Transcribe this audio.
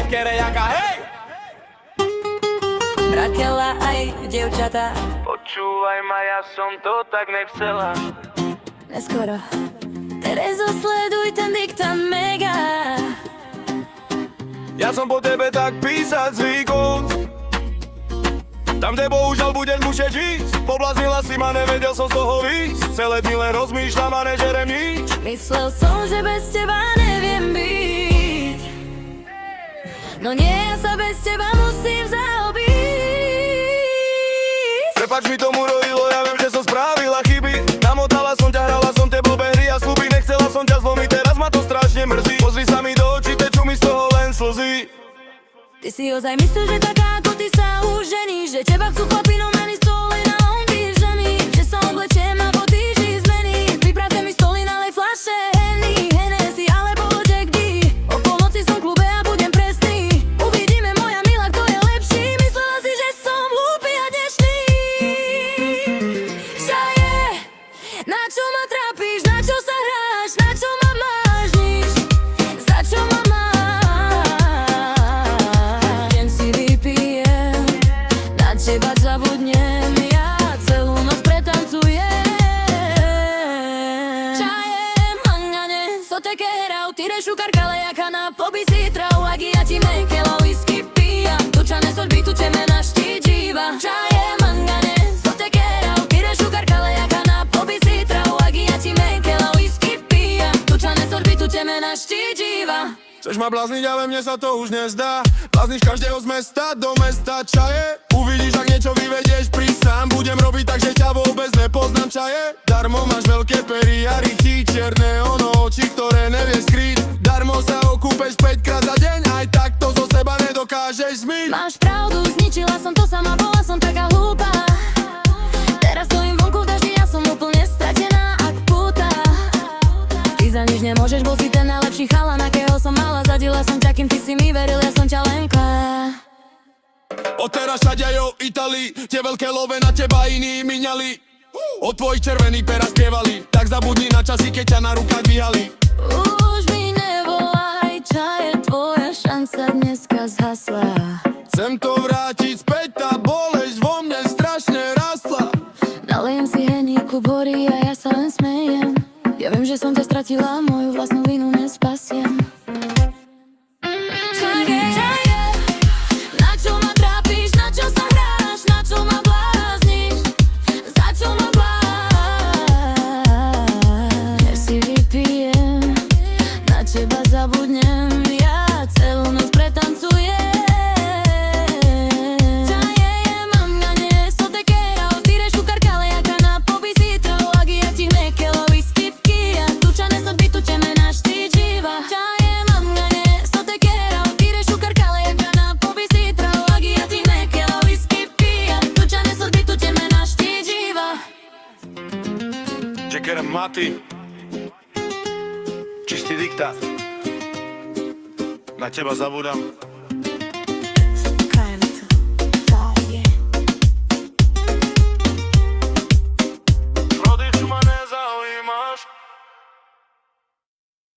kerejaka, hej! Bratela aj dievčatá, Počúvaj ma, ja som to tak nechcela. neskoro Terezo, sleduj ten diktát mega. Ja som po tebe tak písať zvykol. Tam, kde bohužiaľ budem musieť ísť. Pobláznila si ma, nevedel som z toho výjsť. Celé dny len rozmýšľam a nežerem nič. Myslel som, že bez teba neviem byť. No nie, ja sa bez teba musím zaobísť. Prepač, mi tomu rojilo, ja viem, že som spravila chyby. Namotala som ťa, hrala som tie blbé hry a sľuby. Nechcela som ťa zlomiť, teraz ma to strašne mrzí. Pozri sa mi do očí, tečú mi z toho len slzy. Ty si ozaj myslíš, že taká ako ty sa užení, že teba chcú chlapi, no meni stoly na on vyžení. Že sa oblečiem a po týždni zmení. Vypravte mi stoly, nalej fľaše Henny, Hennessy alebo Jack D. O polnoci som v klube a budem presný. Uvidíme, moja milá, kto je lepší. Myslela si, že som hlúpy a dnešný. Šaje, na čo ma trápiš, na čo sa hráš, na čo ma mážniš, za čo ma máš. Teba zabudnem, ja celú noc pretancujem. Čajem, mangane, sote kerau, ty rešukar kalejaka na pobisi trau, agi ja ti mekela whisky pijam, tučane soľby tu teme našti dživa. Čajem, mangane, sote kerau, ty rešukar kalejaka na pobisi trau, agi ja ti mekela whisky pijam, tučane soľby tu teme našti dživa. Chceš ma blázniť, ale mne sa to už nezdá. Blázniš každého z mesta do mesta, čaje. Uvidíš, ak niečo vyvedieš, príď sám. Budem robiť tak, že ťa vôbec nepoznám, čaje. Darmo máš veľké pery a rychy, čierne ono oči, ktoré nevie skrýť. Darmo sa okúpeš 5-krát za deň, aj tak to zo seba nedokážeš zmyť. Máš pravdu, zničila som to sama, bola som taká hlúpa. Teraz stojím vonku v daždi, ja som úplne stratená ak púta. Ty za nič nemôžeš, bol si ten najlepší chalan, akého som mala. Zadila som ťa, kým ty si mi veril, ja som ťa len klá. Odteraz všade o Italii, tie veľké love na teba iní miňali. Od tvojich červených pera spievali, tak zabudni na časy, keď ťa na rukách vyhali. Už mi nevolaj, čaje, tvoja šanca dneska zhasla. Chcem to vrátiť späť, tá bolesť vo mne strašne rastla. Nalejem si heníku bory a ja sa len smejem. Ja viem, že som ťa stratila, moju vlastnú vinu nespasiem. Na čo ma trápiš, na čo sa hráš, na čo ma blázniš, za čo ma bláš. Ja si vypijem, na teba zabudnem, ja celú noc pretancujem. Čekerem Maty, čistý diktát. Na teba zabudám.